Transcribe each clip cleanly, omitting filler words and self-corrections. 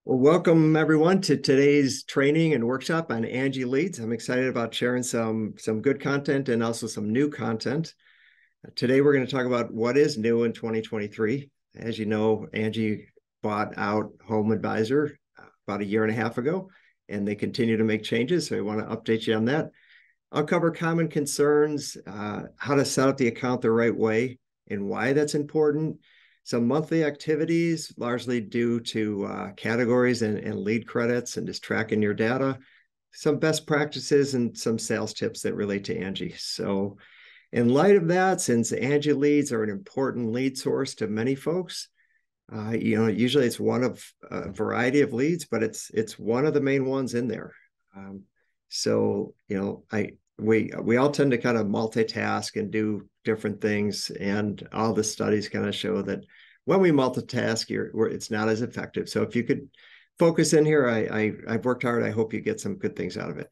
Well, welcome everyone to today's training and workshop on ANGI leads. I'm excited about sharing some good content and also some new content. Today we're going to talk about what is new in 2023. As you know, ANGI bought out Home Advisor about a year and a half ago, and they continue to make changes. So I want to update you on that. I'll cover common concerns, how to set up the account the right way, and why that's important. Some monthly activities, largely due to categories and lead credits and just tracking your data. Some best practices and some sales tips that relate to ANGI. So in light of that, since ANGI leads are an important lead source to many folks, usually it's one of a variety of leads, but it's one of the main ones in there. We all tend to kind of multitask and do different things, and all the studies kind of show that when we multitask, it's not as effective. So if you could focus in here, I've worked hard. I hope you get some good things out of it.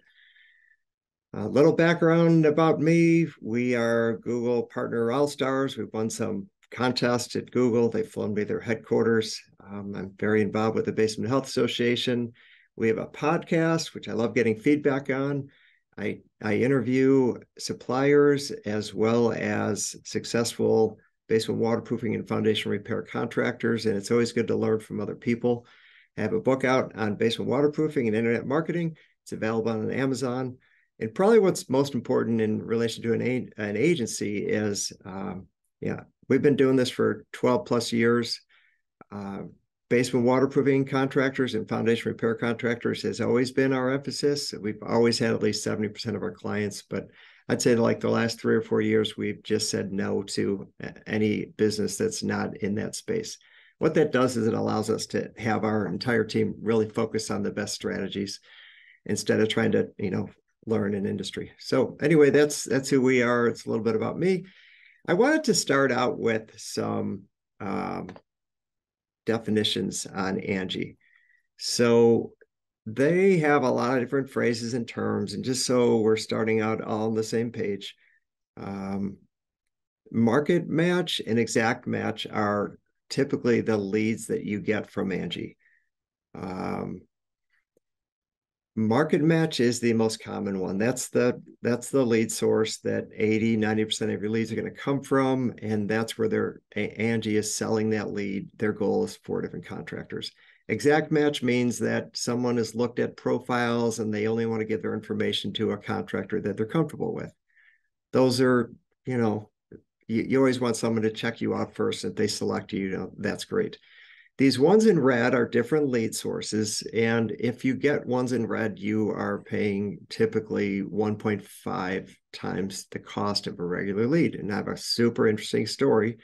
A little background about me. We are Google Partner All-Stars. We've won some contests at Google. They've flown me their headquarters. I'm very involved with the Basement Health Association. We have a podcast, which I love getting feedback on. I interview suppliers as well as successful basement waterproofing and foundation repair contractors, and it's always good to learn from other people. I have a book out on basement waterproofing and internet marketing. It's available on Amazon. And probably what's most important in relation to an agency is, we've been doing this for 12 plus years. Basement waterproofing contractors and foundation repair contractors has always been our emphasis. We've always had at least 70% of our clients, but I'd say like the last 3 or 4 years, we've just said no to any business that's not in that space. What that does is it allows us to have our entire team really focus on the best strategies instead of trying to, learn an industry. So anyway, that's who we are. It's a little bit about me. I wanted to start out with some definitions on ANGI. So they have a lot of different phrases and terms, and just so we're starting out all on the same page, market match and exact match are typically the leads that you get from ANGI. Market match is the most common one. That's the lead source that 80-90% of your leads are going to come from, and that's where ANGI is selling that lead. Their goal is 4 different contractors. Exact match means that someone has looked at profiles and they only want to give their information to a contractor that they're comfortable with. Those are, you always want someone to check you out first. If they select you, that's great. These ones in red are different lead sources. And if you get ones in red, you are paying typically 1.5 times the cost of a regular lead. And I have a super interesting story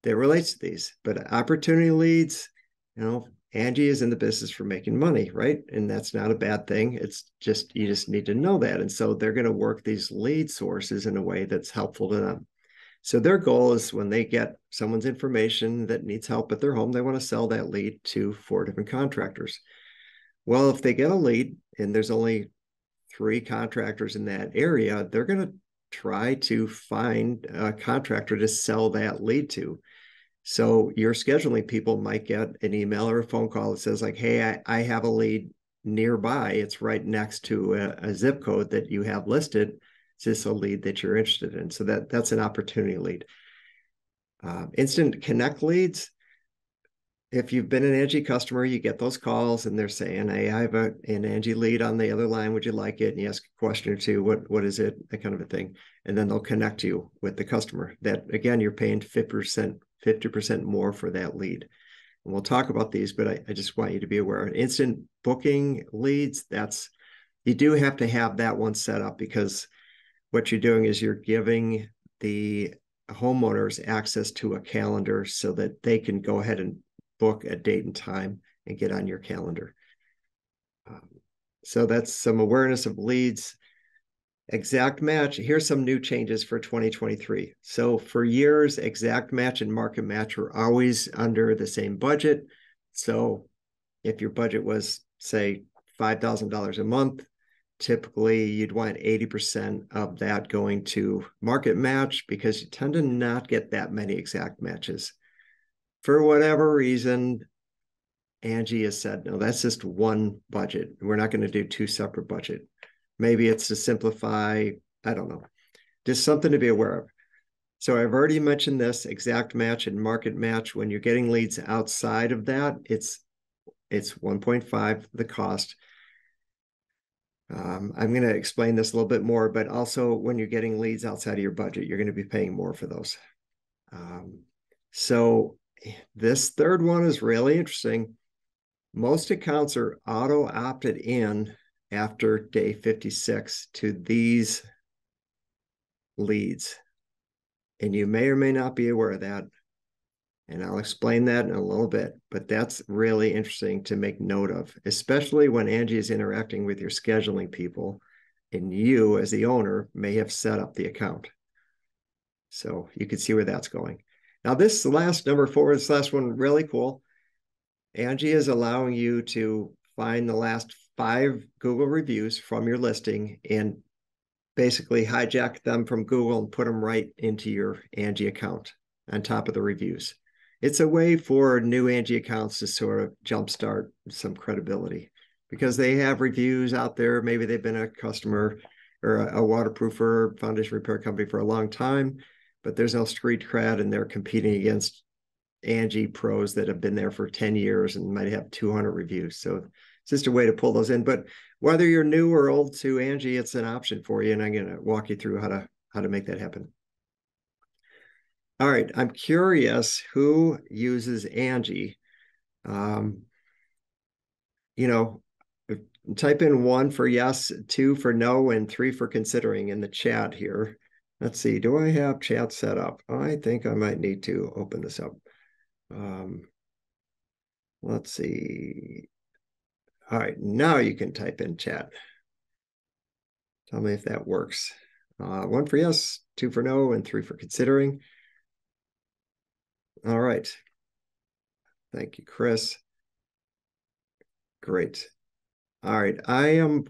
that relates to these. But opportunity leads, ANGI is in the business for making money, right? And that's not a bad thing. It's just, you just need to know that. And so they're going to work these lead sources in a way that's helpful to them. So their goal is when they get someone's information that needs help at their home, they want to sell that lead to 4 different contractors. Well, if they get a lead and there's only 3 contractors in that area, they're going to try to find a contractor to sell that lead to. So your scheduling people might get an email or a phone call that says like, hey, I have a lead nearby. It's right next to a zip code that you have listed. Is this a lead that you're interested in? So that's an opportunity lead. Instant connect leads. If you've been an ANGI customer, you get those calls and they're saying, hey, I have an ANGI lead on the other line. Would you like it? And you ask a question or two, what is it? That kind of a thing. And then they'll connect you with the customer. That, again, you're paying 50% more for that lead. And we'll talk about these, but I just want you to be aware. Instant booking leads, you do have to have that one set up, because what you're doing is you're giving the homeowners access to a calendar so that they can go ahead and book a date and time and get on your calendar. So that's some awareness of leads. Exact match. Here's some new changes for 2023. So for years, exact match and market match were always under the same budget. So if your budget was, say, $5,000 a month, typically you'd want 80% of that going to market match, because you tend to not get that many exact matches. For whatever reason, Angie has said, no, that's just one budget. We're not going to do two separate budget. Maybe it's to simplify, I don't know, just something to be aware of. So I've already mentioned this exact match and market match. When you're getting leads outside of that, it's 1.5 the cost. I'm going to explain this a little bit more, but also when you're getting leads outside of your budget, you're going to be paying more for those. So this third one is really interesting. Most accounts are auto opted in after day 56 to these leads. And you may or may not be aware of that. And I'll explain that in a little bit, but that's really interesting to make note of, especially when Angie is interacting with your scheduling people and you as the owner may have set up the account. So you can see where that's going. Now this last number 4, this last one, really cool. Angie is allowing you to find the last 5 Google reviews from your listing and basically hijack them from Google and put them right into your Angie account on top of the reviews. It's a way for new Angie accounts to sort of jumpstart some credibility because they have reviews out there. Maybe they've been a customer or a waterproofer foundation repair company for a long time, but there's no street cred and they're competing against Angie pros that have been there for 10 years and might have 200 reviews. So it's just a way to pull those in. But whether you're new or old to Angie, it's an option for you. And I'm going to walk you through how to make that happen. All right. I'm curious who uses Angie. Type in 1 for yes, 2 for no, and 3 for considering in the chat here. Let's see. Do I have chat set up? I think I might need to open this up. Let's see. All right, now you can type in chat. Tell me if that works. 1 for yes, 2 for no, and 3 for considering. All right. Thank you, Chris. Great. All right, I am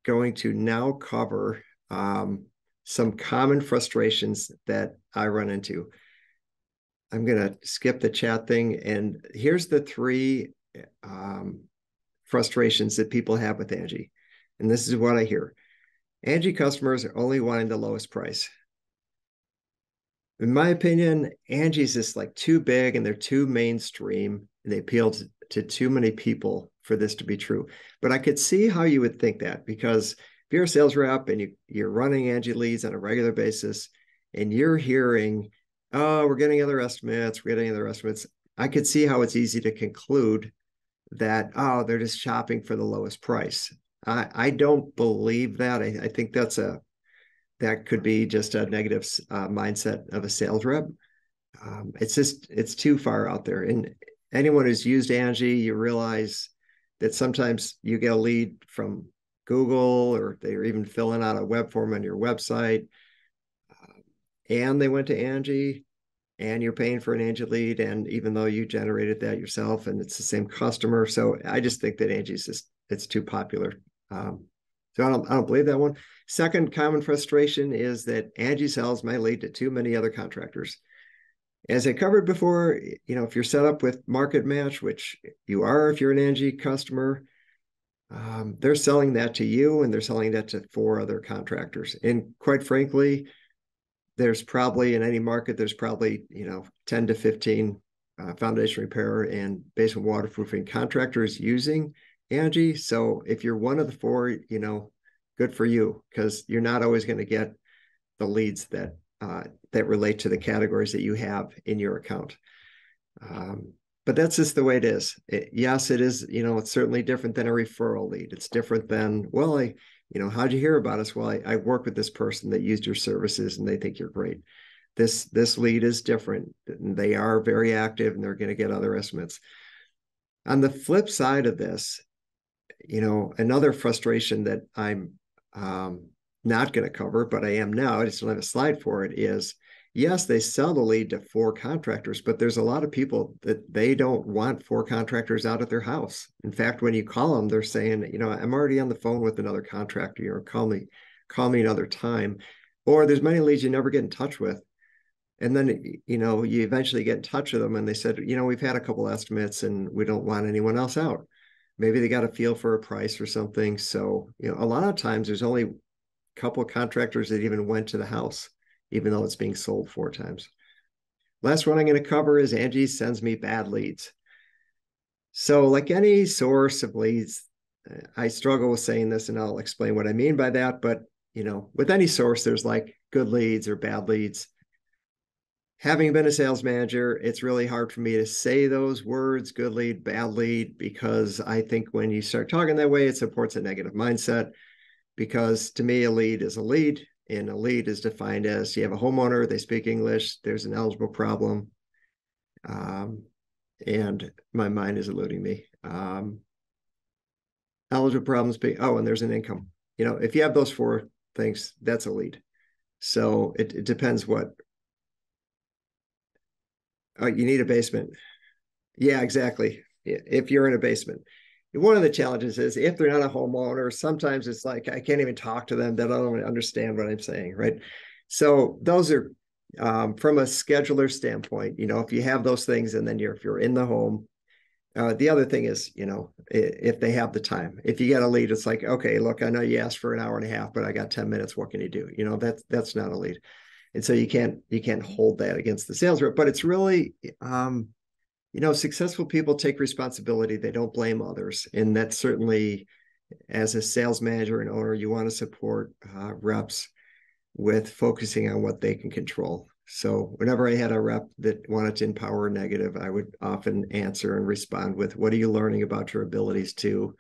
going to now cover some common frustrations that I run into. I'm going to skip the chat thing. And here's the 3 frustrations that people have with Angie. And this is what I hear. Angie customers are only wanting the lowest price. In my opinion, Angie's just like too big and they're too mainstream and they appeal to too many people for this to be true. But I could see how you would think that because if you're a sales rep and you're running Angie leads on a regular basis and you're hearing, oh, we're getting other estimates, I could see how it's easy to conclude that, oh, they're just shopping for the lowest price. I don't believe that. I think that could be just a negative mindset of a sales rep. It's too far out there. And anyone who's used Angie, you realize that sometimes you get a lead from Google or they're even filling out a web form on your website and they went to Angie and you're paying for an Angie lead. And even though you generated that yourself and it's the same customer. So I just think that Angie's it's too popular. So I don't believe that one. Second common frustration is that Angie sells my lead to too many other contractors. As I covered before, if you're set up with Market Match, which you are if you're an Angie customer, they're selling that to you and they're selling that to 4 other contractors. And quite frankly, there's probably in any market, there's probably 10 to 15 foundation repair and basement waterproofing contractors using Angie. So if you're one of the 4, good for you, because you're not always going to get the leads that relate to the categories that you have in your account. But that's just the way it is. Yes, it is. It's certainly different than a referral lead. It's different than, well, how'd you hear about us? Well, I work with this person that used your services and they think you're great. This lead is different. They are very active and they're going to get other estimates. On the flip side of this, another frustration that I'm not going to cover, but I am now, I just don't have a slide for it, is yes, they sell the lead to 4 contractors, but there's a lot of people that they don't want 4 contractors out at their house. In fact, when you call them, they're saying, I'm already on the phone with another contractor, call me another time. Or there's many leads you never get in touch with. And then, you eventually get in touch with them and they said, we've had a couple estimates and we don't want anyone else out. Maybe they got a feel for a price or something. So, a lot of times there's only a couple of contractors that even went to the house, even though it's being sold 4 times. Last one I'm going to cover is ANGI sends me bad leads. So like any source of leads, I struggle with saying this and I'll explain what I mean by that. But, with any source, there's like good leads or bad leads. Having been a sales manager, it's really hard for me to say those words, good lead, bad lead, because I think when you start talking that way, it supports a negative mindset. Because to me, a lead is a lead, and a lead is defined as you have a homeowner, they speak English, there's an eligible problem, and my mind is eluding me. Eligible problems, and there's an income. If you have those 4 things, that's a lead. So it depends what. You need a basement. Yeah, exactly. If you're in a basement. One of the challenges is if they're not a homeowner, sometimes it's like I can't even talk to them. They don't understand what I'm saying, right? So those are from a scheduler standpoint, if you have those things and then if you're in the home. The other thing is, if they have the time. If you get a lead, it's like, okay, look, I know you asked for an hour and a half, but I got 10 minutes. What can you do? That's not a lead. And so you can't hold that against the sales rep, but it's really successful people take responsibility. They don't blame others. And that's certainly, as a sales manager and owner, you want to support reps with focusing on what they can control. So whenever I had a rep that wanted to empower negative, I would often answer and respond with, what are you learning about your abilities to,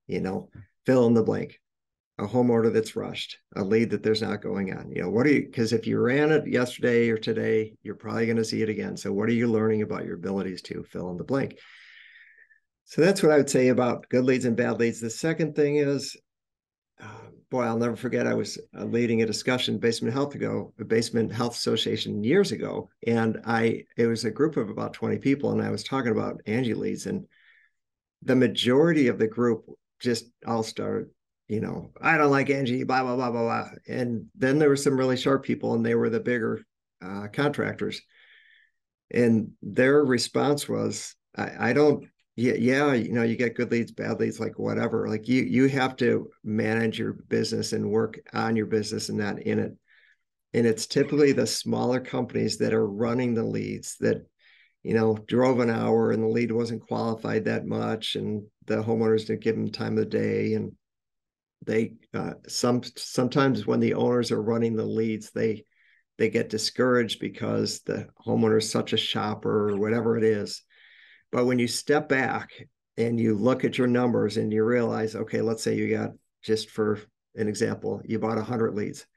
fill in the blank? A homeowner that's rushed, a lead that there's not going on. Because if you ran it yesterday or today, you're probably going to see it again. So what are you learning about your abilities to fill in the blank? So that's what I would say about good leads and bad leads. The second thing is, I'll never forget, I was leading a discussion Basement Health Association years ago. And it was a group of about 20 people. And I was talking about ANGI leads, and the majority of the group just all started, I don't like ANGI, blah, blah, blah, blah, blah. And then there were some really sharp people, and they were the bigger contractors. And their response was, I don't, yeah, you get good leads, bad leads, like whatever. Like you have to manage your business and work on your business and not in it. And it's typically the smaller companies that are running the leads that, drove an hour and the lead wasn't qualified that much, and the homeowners didn't give them time of the day. And they sometimes when the owners are running the leads, they get discouraged because the homeowner is such a shopper or whatever it is. But when you step back and you look at your numbers and you realize, okay, let's say you got, just for an example, you bought 100 leads.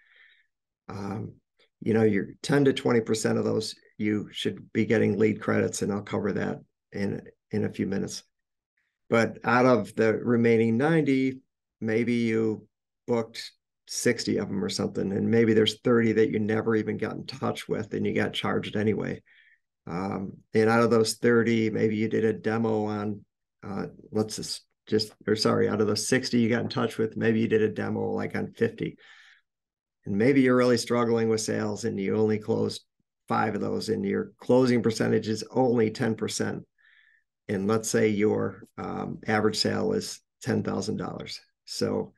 You're 10 to 20% of those, you should be getting lead credits, and I'll cover that in a few minutes. But out of the remaining 90, maybe you booked 60 of them or something, and maybe there's 30 that you never even got in touch with and you got charged anyway. And out of those 30, maybe you did a demo on, out of those 60 you got in touch with, maybe you did a demo like on 50. And maybe you're really struggling with sales and you only closed 5 of those, and your closing percentage is only 10%. And let's say your average sale is $10,000. So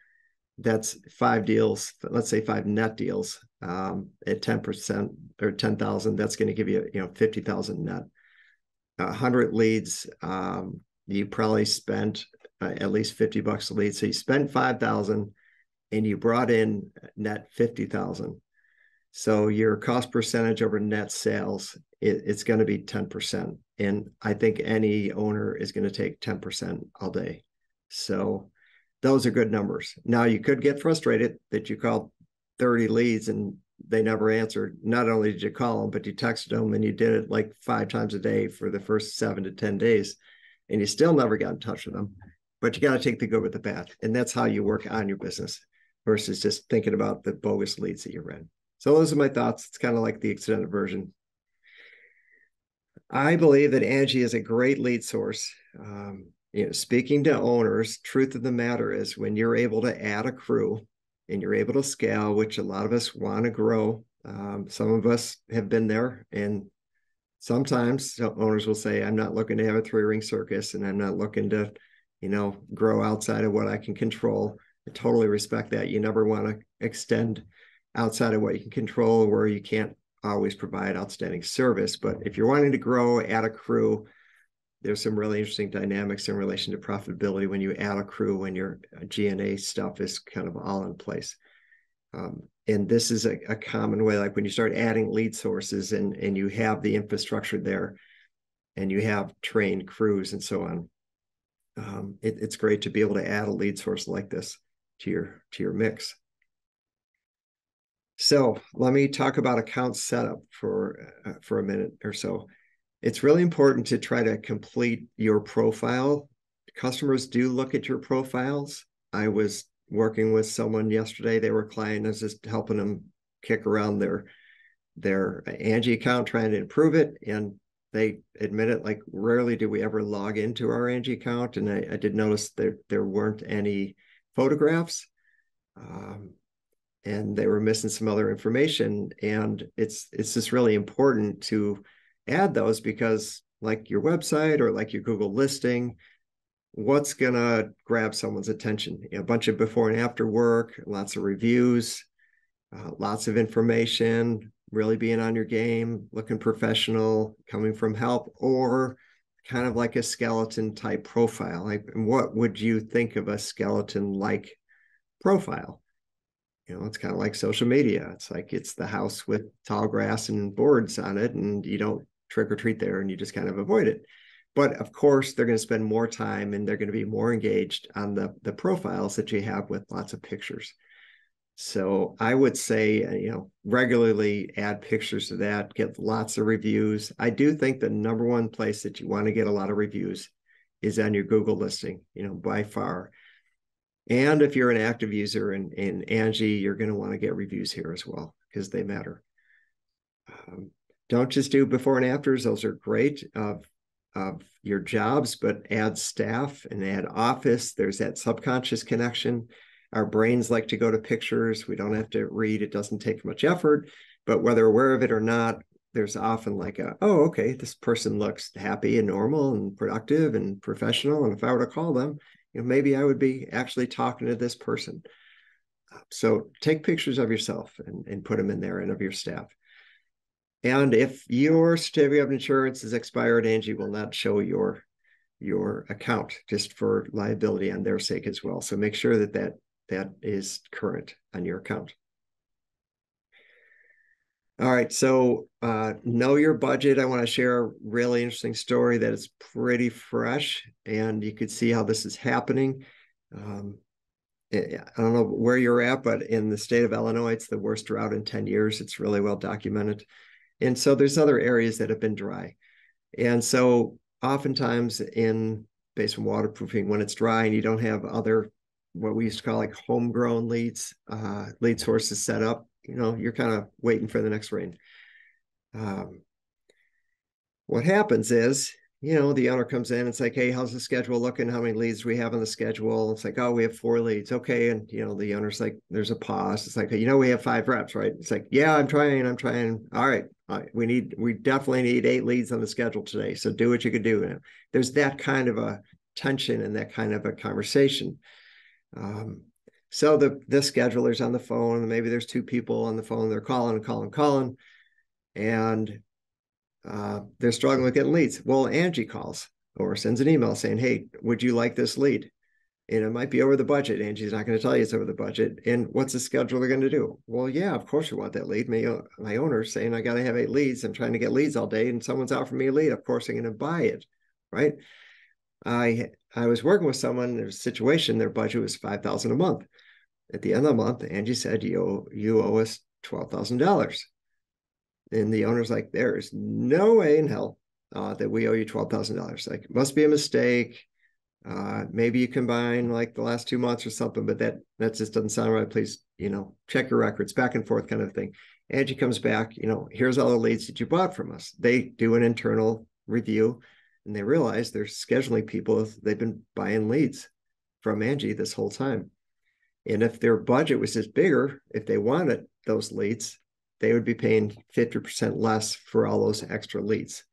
that's 5 deals, let's say 5 net deals at 10% or 10,000. That's going to give you, 50,000 net. 100 leads, you probably spent at least $50 a lead. So you spent 5,000 and you brought in net 50,000. So your cost percentage over net sales, it's going to be 10%. And I think any owner is going to take 10% all day. So those are good numbers. Now you could get frustrated that you called 30 leads and they never answered. Not only did you call them, but you texted them and you did it like 5 times a day for the first 7 to 10 days, and you still never got in touch with them. But you got to take the good with the bad. And that's how you work on your business versus just thinking about the bogus leads that you read. So those are my thoughts. It's kind of like the extended version. I believe that ANGI is a great lead source. Speaking to owners, truth of the matter is when you're able to add a crew and you're able to scale, which a lot of us want to grow, Some of us have been there, and sometimes owners will say, I'm not looking to have a three-ring circus, and I'm not looking to, grow outside of what I can control. I totally respect that. You never want to extend outside of what you can control, where you can't always provide outstanding service. But if you're wanting to grow, add a crew, there's some really interesting dynamics in relation to profitability when you add a crew, when your G&A stuff is kind of all in place. And this is a common way, like when you start adding lead sources and you have the infrastructure there and you have trained crews and so on. It's great to be able to add a lead source like this to your mix. So let me talk about account setup for a minute or so. It's really important to try to complete your profile. Customers do look at your profiles. I was working with someone yesterday. They were a client. I was just helping them kick around their ANGI account, trying to improve it. And they admitted, like, rarely do we ever log into our ANGI account. And I did notice there weren't any photographs. And they were missing some other information. And it's just really important to add those, because like your website or like your Google listing, what's gonna grab someone's attention? A bunch of before and after work, lots of reviews, lots of information, really being on your game, looking professional, coming from help, or kind of like a skeleton type profile. Like, what would you think of a skeleton like profile? It's kind of like social media. It's like it's the house with tall grass and boards on it, and you don't trick or treat there, and you just kind of avoid it. But of course, they're going to spend more time and they're going to be more engaged on the profiles that you have with lots of pictures. So I would say, regularly add pictures to that, get lots of reviews. I do think the number one place that you want to get a lot of reviews is on your Google listing, by far. And if you're an active user in ANGI, you're going to want to get reviews here as well, because they matter. Don't just do before and afters. Those are great of your jobs, but add staff and add office. There's that subconscious connection. Our brains like to go to pictures. We don't have to read. It doesn't take much effort, but whether aware of it or not, there's often like oh, okay, this person looks happy and normal and productive and professional. And if I were to call them, maybe I would be actually talking to this person. So take pictures of yourself and put them in there, and of your staff. And if your certificate of insurance is expired, ANGI will not show your account, just for liability on their sake as well. So make sure that is current on your account. All right, so know your budget. I want to share a really interesting story that is pretty fresh, and you could see how this is happening. I don't know where you're at, but in the state of Illinois, it's the worst drought in 10 years. It's really well documented. And so there's other areas that have been dry. And so oftentimes in basement waterproofing, when it's dry and you don't have other, what we used to call like homegrown lead sources set up, you're kind of waiting for the next rain. What happens is, the owner comes in, it's like, hey, how's the schedule looking? How many leads do we have on the schedule? It's like, oh, we have 4 leads. Okay. And, the owner's like, there's a pause. It's like, we have 5 reps, right? It's like, yeah, I'm trying. All right. We definitely need 8 leads on the schedule today. So do what you can do. There's that kind of a tension and that kind of a conversation. So the scheduler's on the phone, and maybe there's 2 people on the phone. They're calling, and they're struggling with getting leads. Well, ANGI calls or sends an email saying, hey, would you like this lead? And it might be over the budget. ANGI's not going to tell you it's over the budget. And what's the scheduler going to do? Well, yeah, of course you want that lead. My owner's saying, I got to have 8 leads. I'm trying to get leads all day, and someone's offering me a lead. Of course I'm going to buy it, right? I was working with someone, there's a situation, their budget was $5,000 a month. At the end of the month, ANGI said, you owe us $12,000. And the owner's like, there is no way in hell that we owe you $12,000. Like, it must be a mistake. Maybe you combine like the last 2 months or something, but that just doesn't sound right. Please, check your records, back and forth kind of thing. ANGI comes back, here's all the leads that you bought from us. They do an internal review, and they realize they're scheduling people. They've been buying leads from ANGI this whole time. And if their budget was just bigger, if they wanted those leads, they would be paying 50% less for all those extra leads.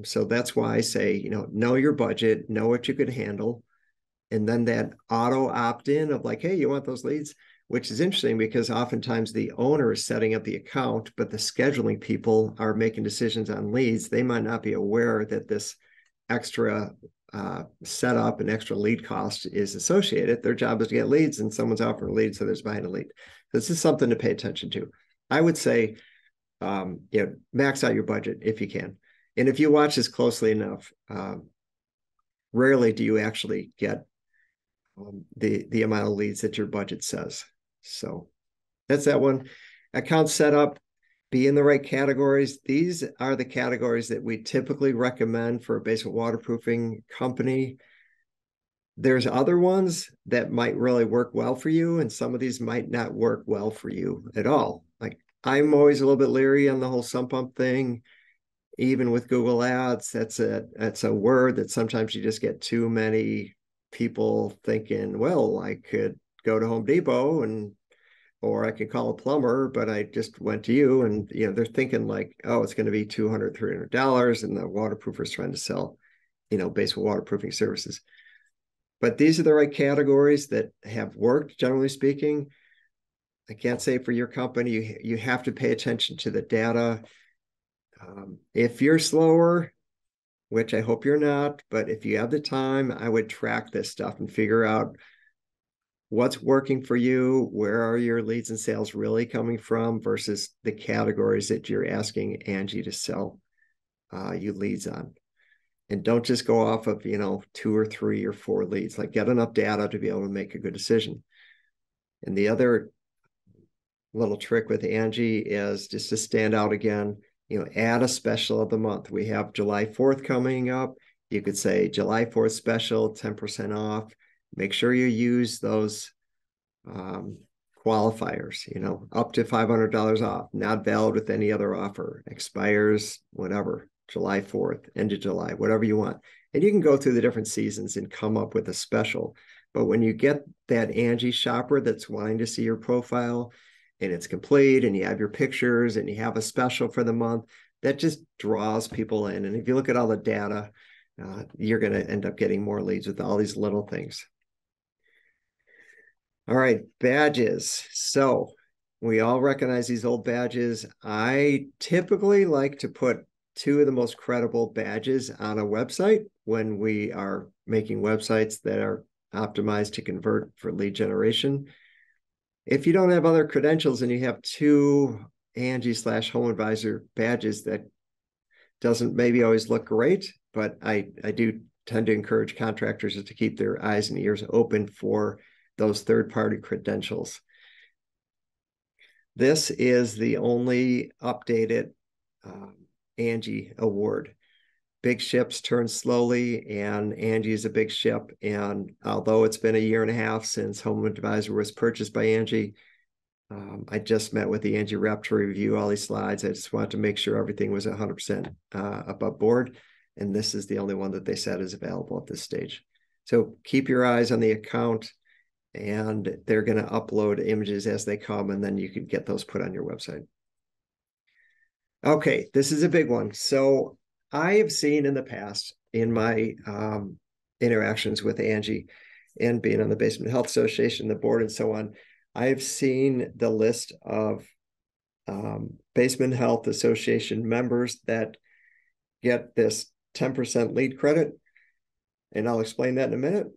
So that's why I say, know your budget, know what you could handle. And then that auto opt-in of like, hey, you want those leads? Which is interesting because oftentimes the owner is setting up the account, but the scheduling people are making decisions on leads. They might not be aware that this extra setup and extra lead cost is associated. Their job is to get leads, and someone's offering leads, so there's buying a lead. This is something to pay attention to. I would say, max out your budget if you can. And if you watch this closely enough, rarely do you actually get the amount of leads that your budget says. So that's that one. Account setup, be in the right categories. These are the categories that we typically recommend for a basement waterproofing company. There's other ones that might really work well for you, and some of these might not work well for you at all. Like, I'm always a little bit leery on the whole sump pump thing. Even with Google Ads, that's a word that sometimes you just get too many people thinking, well, I could go to Home Depot or I could call a plumber, but I just went to you, and they're thinking like, oh, it's going to be $200, $300, and the waterproofer is trying to sell, basement waterproofing services. But these are the right categories that have worked, generally speaking. I can't say for your company, you have to pay attention to the data. If you're slower, which I hope you're not, but if you have the time, I would track this stuff and figure out what's working for you, where are your leads and sales really coming from versus the categories that you're asking ANGI to sell you leads on. And don't just go off of, 2 or 3 or 4 leads. Like, get enough data to be able to make a good decision. And the other little trick with ANGI is just to stand out again, add a special of the month. We have July 4th coming up. You could say July 4th special, 10% off. Make sure you use those qualifiers, up to $500 off, not valid with any other offer, expires whatever, July 4th, end of July, whatever you want. And you can go through the different seasons and come up with a special. But when you get that ANGI shopper that's wanting to see your profile and it's complete and you have your pictures and you have a special for the month, that just draws people in. And if you look at all the data, you're going to end up getting more leads with all these little things. All right, badges. So we all recognize these old badges. I typically like to put 2 of the most credible badges on a website when we are making websites that are optimized to convert for lead generation. If you don't have other credentials and you have 2 ANGI/Home Advisor badges, that doesn't maybe always look great, but I do tend to encourage contractors to keep their eyes and ears open for those third-party credentials. This is the only updated ANGI award. Big ships turn slowly, and ANGI is a big ship. And although it's been a 1.5 years since Home Advisor was purchased by ANGI, I just met with the ANGI rep to review all these slides. I just wanted to make sure everything was 100% above board. And this is the only one that they said is available at this stage. So keep your eyes on the account, and they're going to upload images as they come, and then you can get those put on your website. Okay, this is a big one. So I have seen in the past in my interactions with ANGI and being on the Basement Health Association, the board, and so on, I've seen the list of Basement Health Association members that get this 10% lead credit. And I'll explain that in a minute.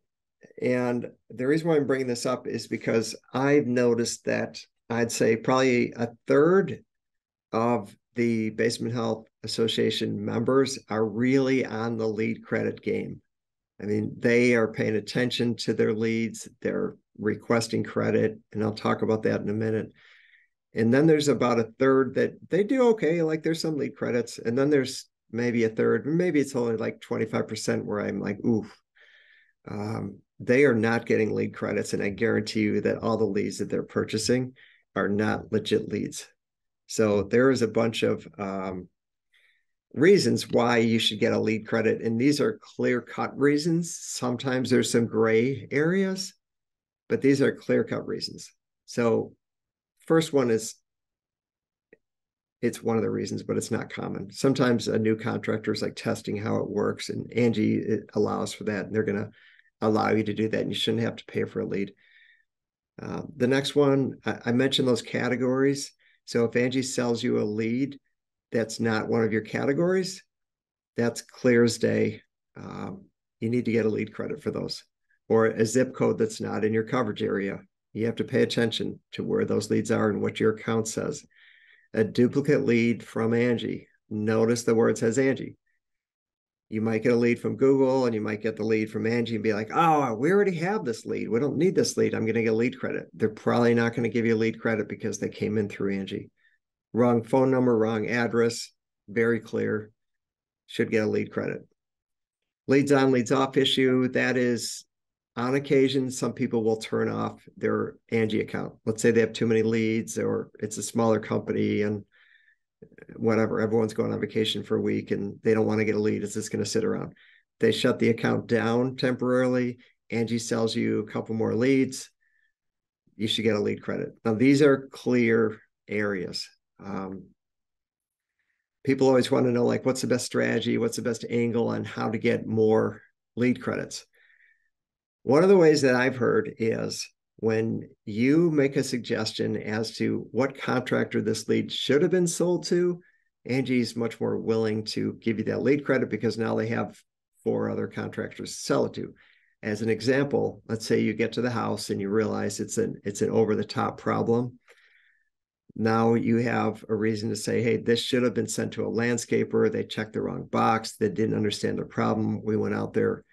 And the reason why I'm bringing this up is because I've noticed that I'd say probably a third of the Basement Health Association members are really on the lead credit game. I mean, they are paying attention to their leads, they're requesting credit, and I'll talk about that in a minute. And then there's about a third that they do okay, like there's some lead credits. And then there's maybe a third, maybe it's only like 25% where I'm like, oof. They are not getting lead credits, and I guarantee you that all the leads that they're purchasing are not legit leads. So there is a bunch of reasons why you should get a lead credit, and these are clear-cut reasons. Sometimes there's some gray areas, but these are clear-cut reasons. So first one is it's one of the reasons, but it's not common. Sometimes a new contractor is like testing how it works, and Angie it allows for that, and they're going to allow you to do that, and you shouldn't have to pay for a lead. The next one, I mentioned those categories. So if Angie sells you a lead that's not one of your categories, that's clear as day. You need to get a lead credit for those, or a zip code that's not in your coverage area. You have to pay attention to where those leads are and what your account says. A duplicate lead from Angi. Notice the word says Angi. You might get a lead from Google and you might get the lead from Angi and be like, oh, we already have this lead. We don't need this lead. I'm going to get lead credit. They're probably not going to give you lead credit because they came in through Angi. Wrong phone number, wrong address, very clear. Should get a lead credit. Leads on, leads off issue. That is, on occasion, some people will turn off their Angi account. Let's say they have too many leads, or it's a smaller company and whatever, everyone's going on vacation for a week and they don't want to get a lead. It's just going to sit around. They shut the account down temporarily. Angi sells you a couple more leads. You should get a lead credit. Now, these are clear areas. People always want to know, like, what's the best strategy? What's the best angle on how to get more lead credits? One of the ways that I've heard is when you make a suggestion as to what contractor this lead should have been sold to, Angi is much more willing to give you that lead credit because now they have 4 other contractors to sell it to. As an example, let's say you get to the house and you realize it's an over-the-top problem. Now you have a reason to say, hey, this should have been sent to a landscaper. They checked the wrong box. They didn't understand the problem. We went out there.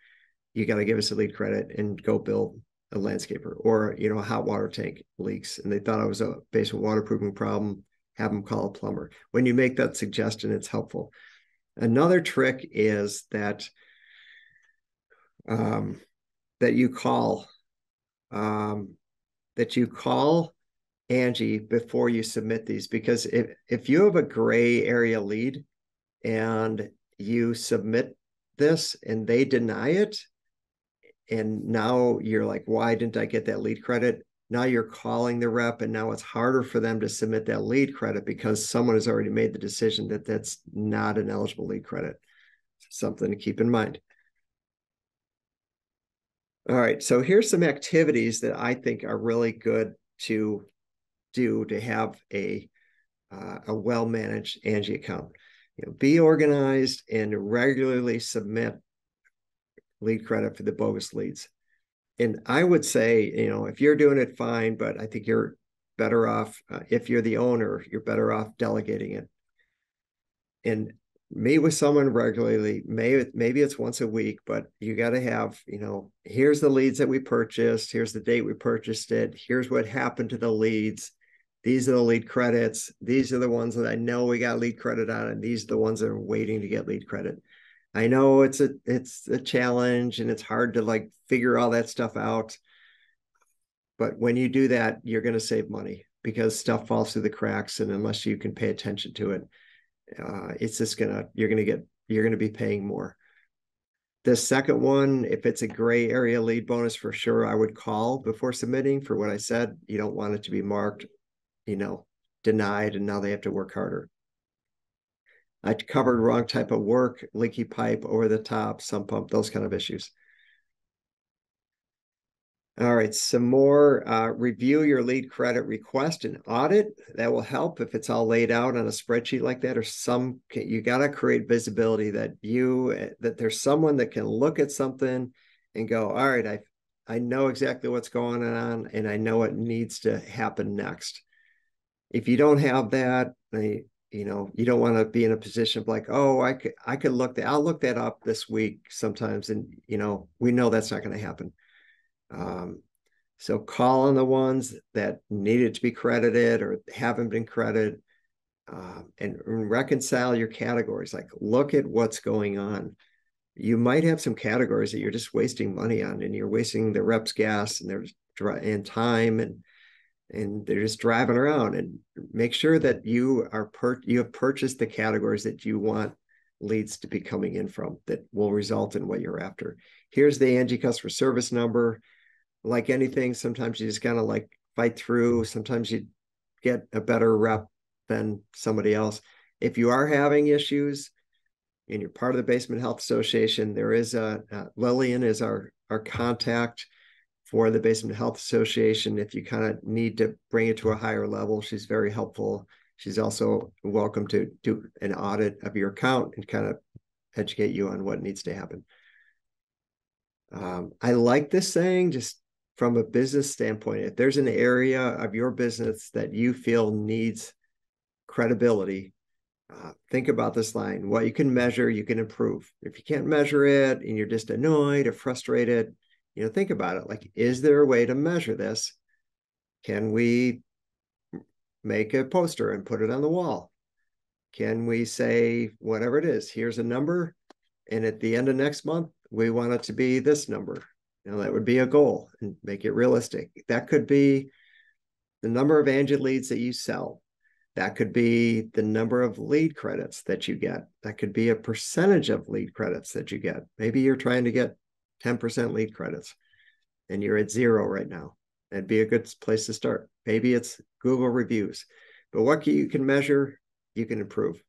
You got to give us a lead credit and go build a landscaper. Or, a hot water tank leaks and they thought it was a basement waterproofing problem. Have them call a plumber. When you make that suggestion, it's helpful. Another trick is that that you call Angi before you submit these, because if you have a gray area lead and you submit this and they deny it, and now you're like, why didn't I get that lead credit? Now you're calling the rep, and now it's harder for them to submit that lead credit because someone has already made the decision that that's not an eligible lead credit. Something to keep in mind. All right, so here's some activities that I think are really good to do to have a well-managed Angi account. Be organized and regularly submit lead credit for the bogus leads. And I would say, if you're doing it, fine, but I think you're better off, if you're the owner, you're better off delegating it. And meet with someone regularly. Maybe it's once a week, but you got to have, here's the leads that we purchased. Here's the date we purchased it. Here's what happened to the leads. These are the lead credits. These are the ones that I know we got lead credit on, and these are the ones that are waiting to get lead credit. I know it's a challenge and it's hard to figure all that stuff out. But when you do that, you're going to save money because stuff falls through the cracks. And unless you can pay attention to it, it's just you're going to be paying more. The second one, if it's a gray area lead bonus, for sure, I would call before submitting for what I said. You don't want it to be marked, denied, and now they have to work harder. I covered wrong type of work, leaky pipe, over the top, sump pump, those kind of issues. All right, some more. Review your lead credit request and audit. That will help if it's all laid out on a spreadsheet like that, or you got to create visibility that there's someone that can look at something and go, all right, I know exactly what's going on and I know what needs to happen next. If you don't have that, you don't want to be in a position of like, oh, I could I'll look that up this week sometimes. And, we know that's not going to happen. So call on the ones that needed to be credited or haven't been credited, and reconcile your categories. Look at what's going on. You might have some categories that you're just wasting money on, and you're wasting the reps gas and time, and they're just driving around. And make sure that you have purchased the categories that you want leads to be coming in from that will result in what you're after. Here's the Angi customer service number. Like anything, sometimes you just gotta fight through. Sometimes you get a better rep than somebody else. If you are having issues and you're part of the Basement Health Association, there is Lillian is our contact for the Basement Health Association. If you kind of need to bring it to a higher level, she's very helpful. She's also welcome to do an audit of your account and kind of educate you on what needs to happen. I like this saying just from a business standpoint. If there's an area of your business that you feel needs credibility, think about this line. What you can measure, you can improve. If you can't measure it and you're just annoyed or frustrated, think about it. Like, is there a way to measure this? Can we make a poster and put it on the wall? Can we say, whatever it is, here's a number, and at the end of next month, we want it to be this number. That would be a goal, and make it realistic. That could be the number of ANGI leads that you sell. That could be the number of lead credits that you get. That could be a percentage of lead credits that you get. Maybe you're trying to get 10% lead credits and you're at 0 right now. That'd be a good place to start. Maybe it's Google reviews, but what you can measure, you can improve.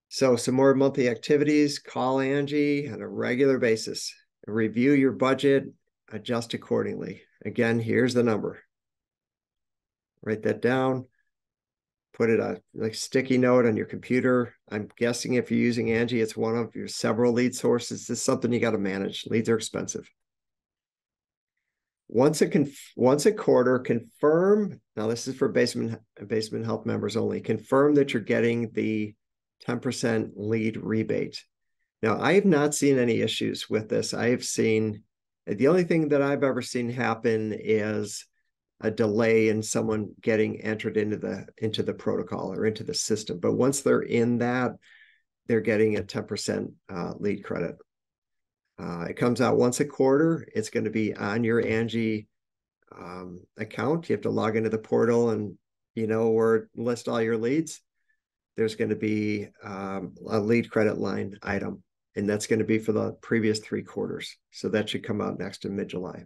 So some more monthly activities: call ANGI on a regular basis, review your budget, adjust accordingly. Again, here's the number. Write that down, put it on like sticky note on your computer. I'm guessing if you're using ANGI, it's one of your several lead sources. This is something you got to manage. Leads are expensive. Once a quarter, confirm. Now this is for basement health members only. Confirm that you're getting the 10% lead rebate. Now, I have not seen any issues with this. I have seen, the only thing that I've ever seen happen is a delay in someone getting entered into the protocol or into the system. But once they're in that, they're getting a 10% lead credit. It comes out once a quarter. It's going to be on your ANGI account. You have to log into the portal and, or list all your leads. There's going to be a lead credit line item, and that's going to be for the previous 3 quarters. So that should come out next in mid-July.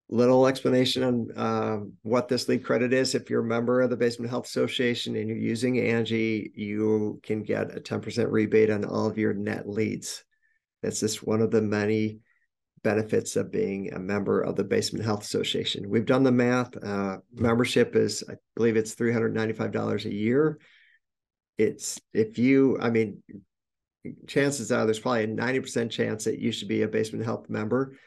Little explanation on what this lead credit is. If you're a member of the Basement Health Association and you're using ANGI, you can get a 10% rebate on all of your net leads. That's just one of the many benefits of being a member of the Basement Health Association. We've done the math. Membership is, I believe it's $395 a year. Chances are there's probably a 90% chance that you should be a Basement Health member,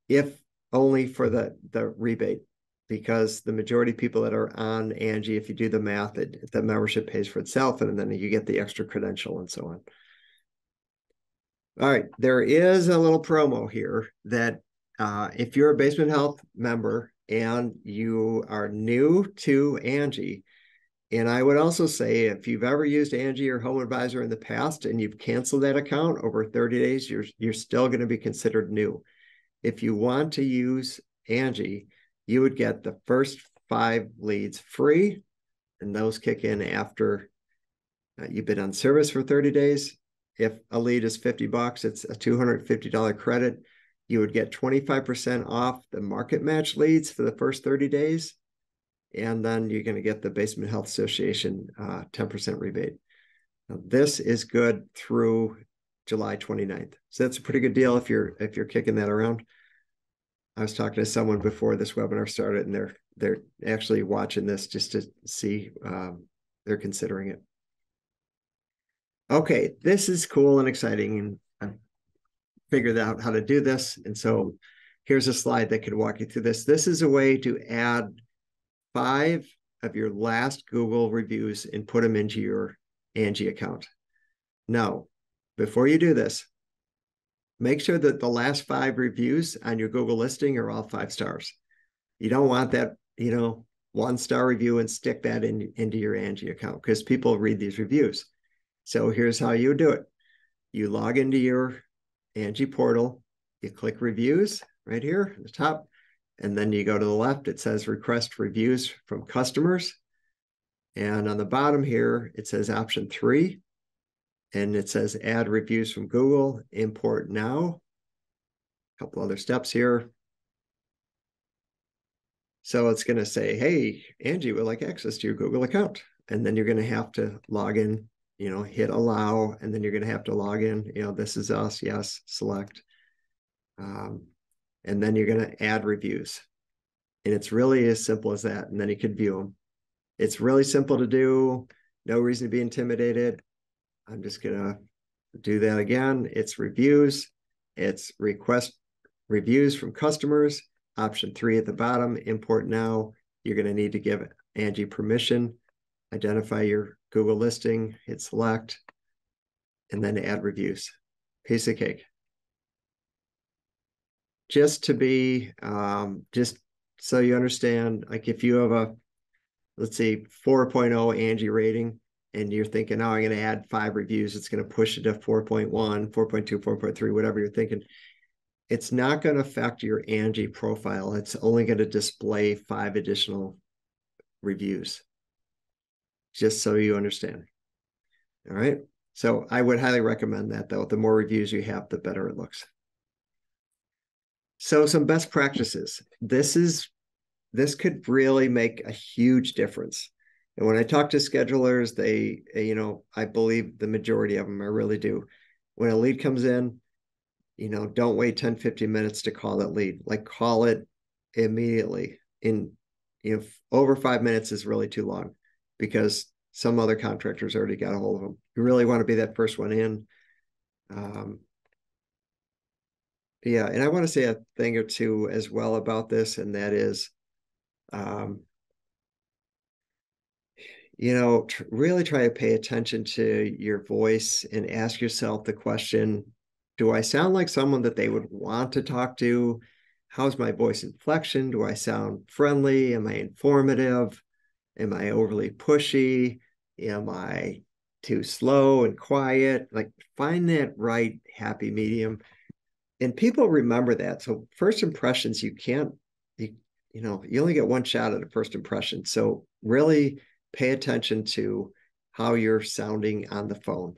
if only for the rebate, because the majority of people that are on ANGI, if you do the math, the membership pays for itself, and then you get the extra credential and so on. All right, there is a little promo here that if you're a Basement Health member and you are new to ANGI, and I would also say if you've ever used ANGI or Home Advisor in the past and you've canceled that account over 30 days, you're still going to be considered new. If you want to use ANGI, you would get the first 5 leads free, and those kick in after you've been on service for 30 days. If a lead is $50, it's a $250 credit. You would get 25% off the market match leads for the first 30 days. And then you're going to get the Basement Health Association 10% rebate. Now, this is good through July 29th. So that's a pretty good deal if you're kicking that around. I was talking to someone before this webinar started, and they're actually watching this just to see they're considering it. Okay, this is cool and exciting, and I figured out how to do this. And so here's a slide that could walk you through this. This is a way to add 5 of your last Google reviews and put them into your ANGI account. Now, before you do this, make sure that the last 5 reviews on your Google listing are all 5 stars. You don't want that, 1-star review and stick that into your ANGI account, because people read these reviews. So here's how you do it. You log into your ANGI portal, you click reviews right here at the top, and then you go to the left, it says request reviews from customers. And on the bottom here, it says option 3, and it says add reviews from Google, import now. A couple other steps here. So it's going to say, hey, Angie would like access to your Google account. And then you're going to have to log in, hit allow, and then you're going to have to log in, this is us, yes, select. Um, and then you're going to add reviews. And it's really as simple as that. And then you could view them. It's really simple to do. No reason to be intimidated. I'm just going to do that again. It's reviews. It's request reviews from customers. Option 3 at the bottom, import now. You're going to need to give Angie permission. Identify your Google listing, hit select, and then add reviews. Piece of cake. Just to be, just so you understand, like if you have a, let's see, 4.0 Angie rating, and you're thinking, oh, I'm going to add 5 reviews, it's going to push it to 4.1, 4.2, 4.3, whatever you're thinking. It's not going to affect your Angie profile. It's only going to display 5 additional reviews, just so you understand. All right. So I would highly recommend that, though. The more reviews you have, the better it looks. So some best practices. This could really make a huge difference. And when I talk to schedulers, they, I believe the majority of them, I really do. When a lead comes in, don't wait 10, 15 minutes to call that lead. Like, call it immediately. Over 5 minutes is really too long, because some other contractors already got a hold of them. You really want to be that first one in. Yeah, and I want to say a thing or two as well about this, and that is, really try to pay attention to your voice and ask yourself the question, do I sound like someone that they would want to talk to? How's my voice inflection? Do I sound friendly? Am I informative? Am I overly pushy? Am I too slow and quiet? Like, find that right happy medium. And people remember that. So first impressions, you only get one shot at a first impression. So really pay attention to how you're sounding on the phone.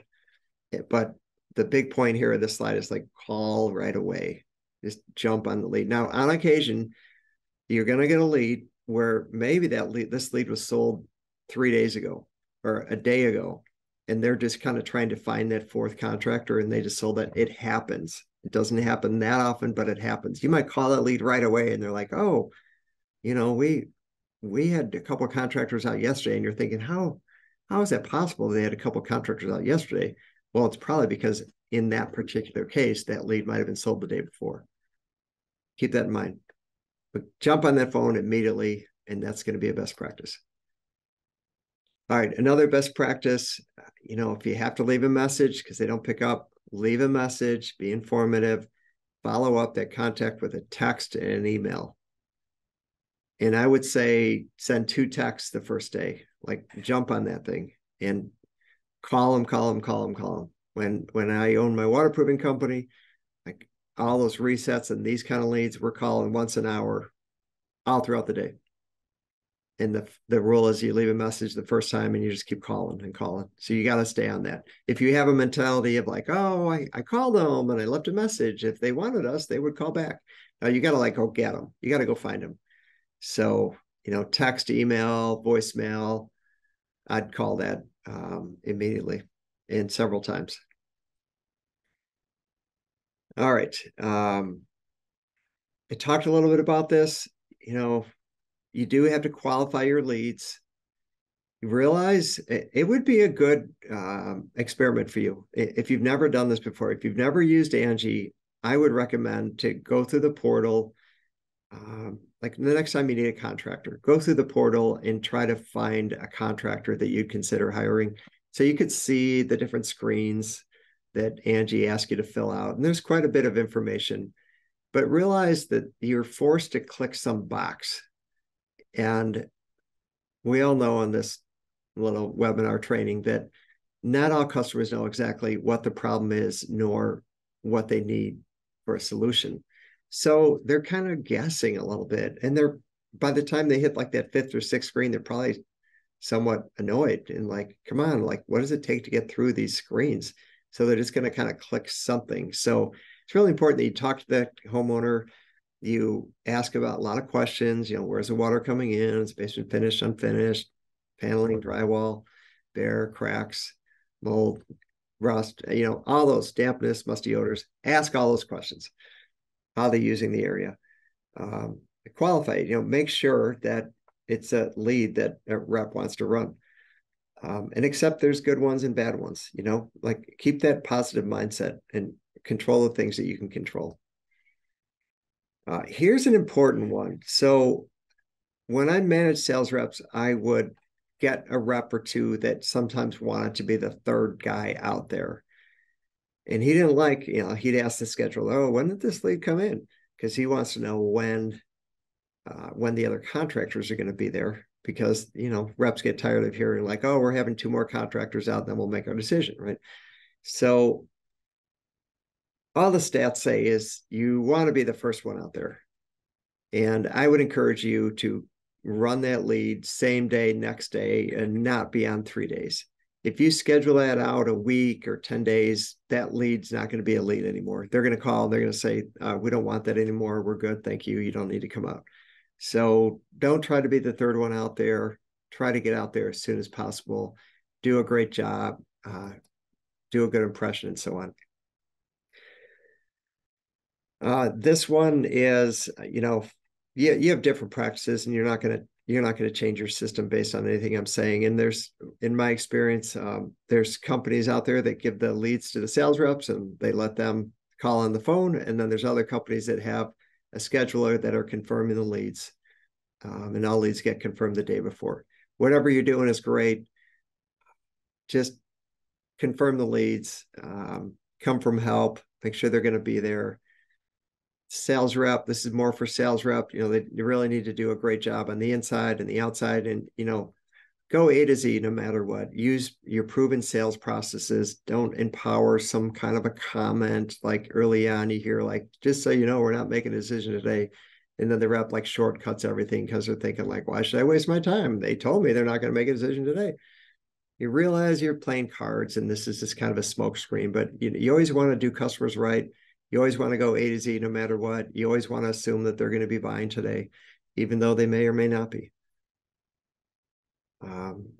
But the big point here of this slide is, like, call right away. Just jump on the lead. Now, on occasion, you're going to get a lead where maybe this lead was sold 3 days ago or a day ago, and they're just kind of trying to find that 4th contractor, and they just sold that. It happens. It doesn't happen that often, but it happens. You might call that lead right away, and they're like, oh, we had a couple of contractors out yesterday, and you're thinking, how is that possible? They had a couple of contractors out yesterday. Well, it's probably because in that particular case, that lead might have been sold the day before. Keep that in mind. But jump on that phone immediately, and that's going to be a best practice. All right, another best practice, if you have to leave a message because they don't pick up, leave a message, be informative, follow up that contact with a text and an email. And I would say send 2 texts the first day, like jump on that thing and call them. When I owned my waterproofing company, like, all those resets and these kind of leads, we're calling once an hour all throughout the day. And the rule is you leave a message the first time and you just keep calling and calling. So you got to stay on that. If you have a mentality of like, oh, I called them and I left a message, if they wanted us, they would call back. Now you got to, like, go get them. You got to go find them. So, text, email, voicemail, I'd call that immediately and several times. All right. I talked a little bit about this. You do have to qualify your leads. You realize it would be a good experiment for you. If you've never done this before, if you've never used Angi, I would recommend to go through the portal. Like, the next time you need a contractor, go through the portal and try to find a contractor that you'd consider hiring. So you could see the different screens that Angi asks you to fill out. And there's quite a bit of information, but realize that you're forced to click some box. And we all know on this little webinar training that not all customers know exactly what the problem is, nor what they need for a solution. So they're kind of guessing a little bit. And by the time they hit like that 5th or 6th screen, they're probably somewhat annoyed and like, come on, like, what does it take to get through these screens? So they're just going to kind of click something. So it's really important that you talk to that homeowner, You ask about a lot of questions, where's the water coming in? Is basement finished, unfinished, paneling, drywall, bare, cracks, mold, rust, all those dampness, musty odors. Ask all those questions. How they're using the area. Qualify it, make sure that it's a lead that a rep wants to run. And accept there's good ones and bad ones, like keep that positive mindset and control the things that you can control. Here's an important one. So when I manage sales reps, I would get a rep or two that sometimes wanted to be the third guy out there. And he didn't like, he'd ask the scheduler, oh, when did this lead come in? Because he wants to know when the other contractors are going to be there, because reps get tired of hearing like, oh, we're having 2 more contractors out, then we'll make our decision, right? So all the stats say is you want to be the first one out there, and I would encourage you to run that lead same day, next day, and not beyond 3 days. If you schedule that out a week or 10 days, that lead's not going to be a lead anymore. They're going to call, they're going to say, we don't want that anymore, we're good, thank you, you don't need to come out. So don't try to be the third one out there. Try to get out there as soon as possible. Do a great job. Do a good impression, and so on. This one is, you have different practices, and you're not going to change your system based on anything I'm saying. And in my experience, there's companies out there that give the leads to the sales reps and they let them call on the phone. And then there's other companies that have a scheduler that are confirming the leads, and all leads get confirmed the day before. Whatever you're doing is great. Just confirm the leads, come from help, make sure they're going to be there. Sales rep, this is more for sales rep. They really need to do a great job on the inside and the outside, and go A to Z no matter what. Use your proven sales processes. Don't empower some kind of a comment like early on you hear like, just so you know, we're not making a decision today. And then the rep like shortcuts everything because they're thinking like, why should I waste my time? They told me they're not going to make a decision today. You realize you're playing cards, and this is just kind of a smoke screen, but you always want to do customers right. You always want to go A to Z no matter what. You always want to assume that they're going to be buying today, even though they may or may not be.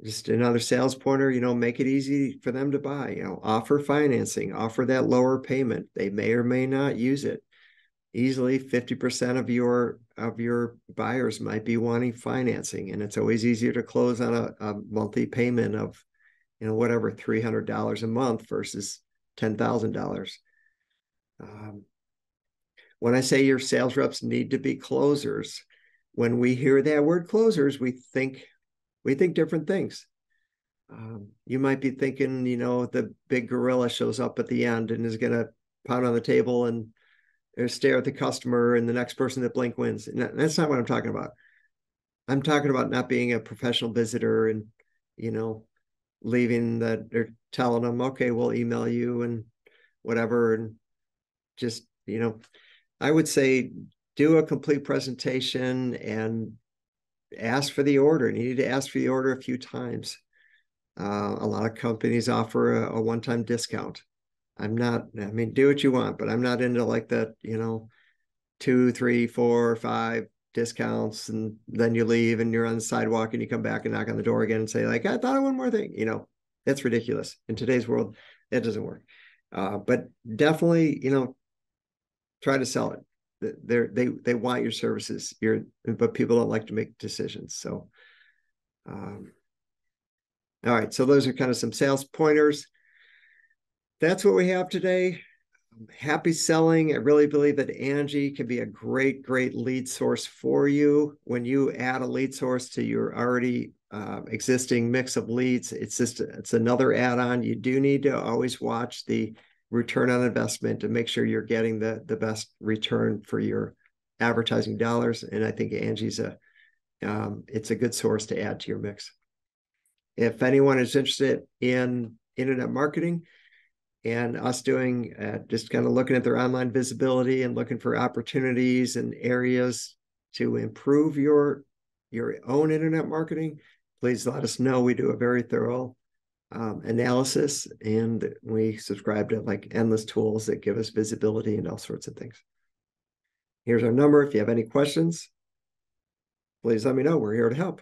Just another sales pointer, make it easy for them to buy, offer financing, offer that lower payment. They may or may not use it. Easily 50% of your buyers might be wanting financing, and it's always easier to close on a monthly payment of, whatever, $300 a month versus $10,000. When I say your sales reps need to be closers, when we hear that word closers, we think different things. You might be thinking, the big gorilla shows up at the end and is going to pound on the table and or stare at the customer, and the next person that blink wins. And that's not what I'm talking about. I'm talking about not being a professional visitor and, leaving that or telling them, okay, we'll email you and whatever. And just, I would say do a complete presentation and ask for the order. And you need to ask for the order a few times. A lot of companies offer a one-time discount. Do what you want, but I'm not into like that, 2, 3, 4, 5 discounts, and then you leave and you're on the sidewalk and you come back and knock on the door again and say like, I thought of one more thing. That's ridiculous. In today's world, that doesn't work. But definitely, try to sell it. They want your services. But people don't like to make decisions. So, all right. So those are kind of some sales pointers. That's what we have today. Happy selling. I really believe that ANGI can be a great lead source for you. When you add a lead source to your already existing mix of leads, it's another add-on. You do need to always watch the return on investment to make sure you're getting the best return for your advertising dollars. And I think ANGI's it's a good source to add to your mix. If anyone is interested in internet marketing and us doing just kind of looking at their online visibility and looking for opportunities and areas to improve your own internet marketing, please let us know. We do a very thorough analysis, and we subscribe to like endless tools that give us visibility and all sorts of things. Here's our number. If you have any questions, please let me know. We're here to help.